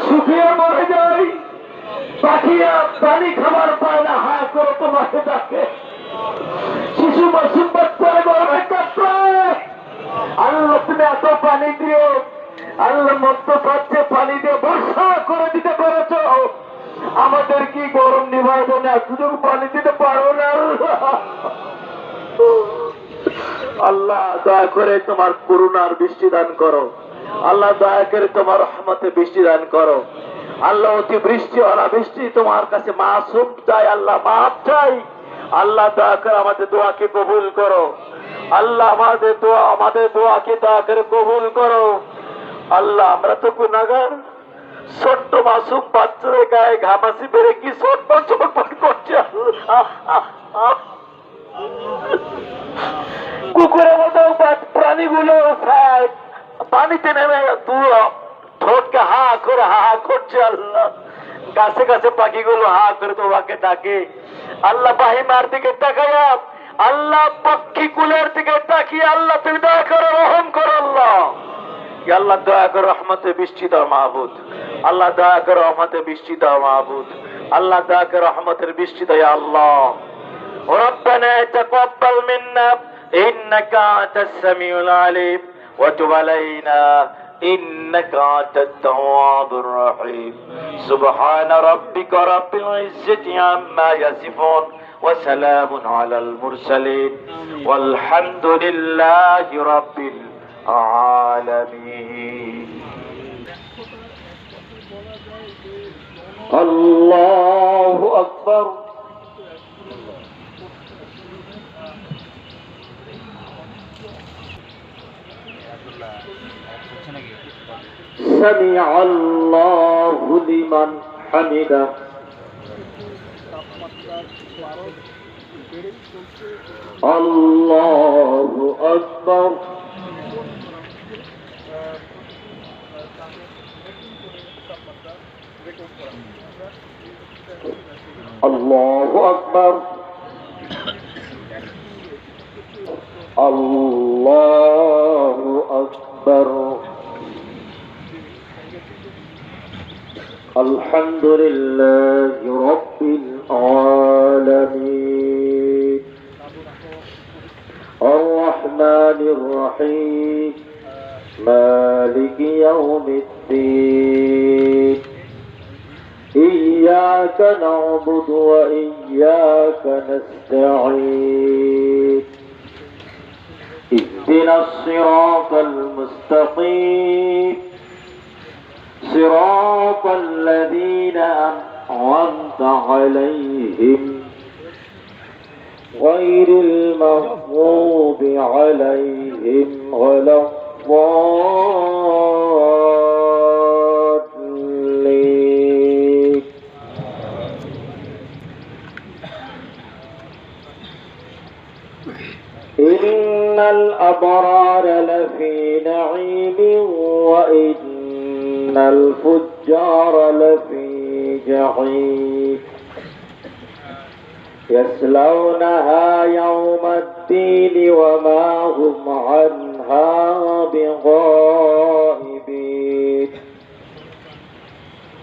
শুকিয়ে মরে যায়, পাখিয়া পানি খাবার পায় না, হা করে তোমাকে ডাকে। শিশু মাসুম বাচ্চারা গরমে কাঁপড়ে, আল্লাহ তুমি এত পানি দিয়ে, আল্লাহ মত্ত পাচ্ছে পানি দিয়ে বর্ষা করে দিতে পেরেছ, আমাদের কি গরম নিভাইবে না, এতটুকু পানি দিতে পারো না? আল্লাহ দয়া করে তোমার করুণার বৃষ্টি দান করো। আল্লাহ দয়া করে তোমার রহমতে বৃষ্টি দান করো। আল্লাহ অতি বৃষ্টি অনাবৃষ্টি তোমার কাছে মাসুম চাই, আল্লাহ মাফ চাই। আল্লাহ দয়া করে আমাদের দোয়াকে কবুল করো। আল্লাহ আমাদের দোয়াকে দয়া করে কবুল করো। আল্লাহ আমরা তো গুনাহগার, ছোট্ট মাসুম বাচ্চাদের গায়ে ঘামাসি বেড়ে কি ছোটপট ছোটপট করছে। কুকুরের মতো প্রাণীগুলো পানিতে নেমে ঠোঁটকে হা করে হা করছে। আল্লাহ গাছে গাছে পাখিগুলো হা করে তোমাকে ডাকে। আল্লাহ বাহিমার দিকে তাকাইয়া, আল্লাহ পক্ষী কুলের দিকে তাকিয়ে আল্লাহ তুমি দয়া করো, রহম করো। আল্লাহ দয়া করো, রহমতে বৃষ্টি দাও মাহবুদ। আল্লাহ দয়া করো, রহমতে বৃষ্টি দাও মাহবুদ। আল্লাহ দয়া করো, রহমতের বৃষ্টি দাও আল্লাহ। ربنا تقبل منا إنك أنت السميع العليم وتب علينا إنك أنت التواب الرحيم سبحان ربك رب العزة عما يصفون وسلام على المرسلين والحمد لله رب العالمين الله أكبر سمع الله لمن حمده الله أكبر الله أكبر الله أكبر الحمد لله رب العالمين الرحمن الرحيم مالك يوم الدين إياك نعبد وإياك نستعين اهدنا الصراط المستقيم صراط الذين أنعمت عليهم غير المغضوب عليهم ولا الضالين إن الأبرار لفي نعيم وإن الفجار لفي جحيم يصلونها يوم الدين وما هم عنها بغائبين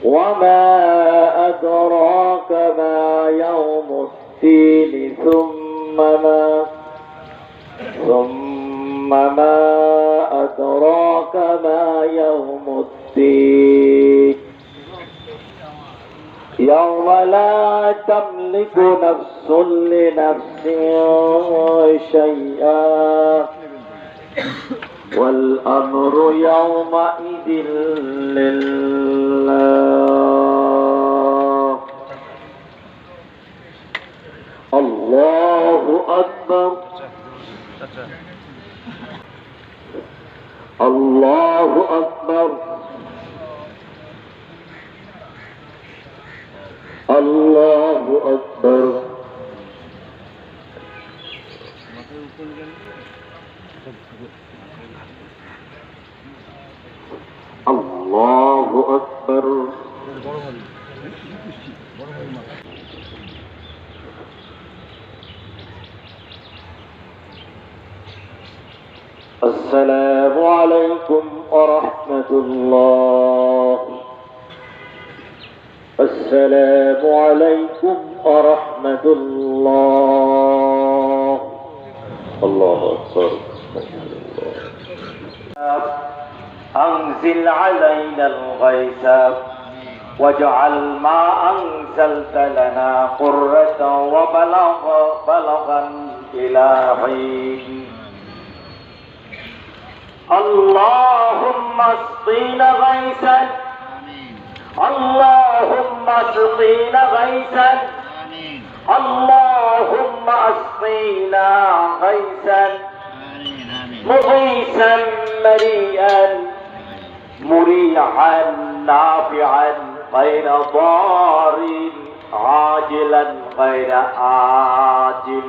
وما أدراك ما يوم الدين ثم ما أدراك ما يوم الدين يوم لا تملك نفس لنفس شيئا والأمر يومئذ لله الله أكبر الله أكبر الله أكبر الله أكبر السلام عليكم ورحمة الله السلام عليكم ورحمة الله. الله أكبر. أنزل علينا الغيث واجعل ما أنزلت لنا قرة وبلغا إلى حين. اللهم اسقنا غيثا، اللهم اسقنا غيثا، اللهم اسقنا غيثا مغيثا مريئا مريعا نافعا غير ضار عاجلا غير آجل.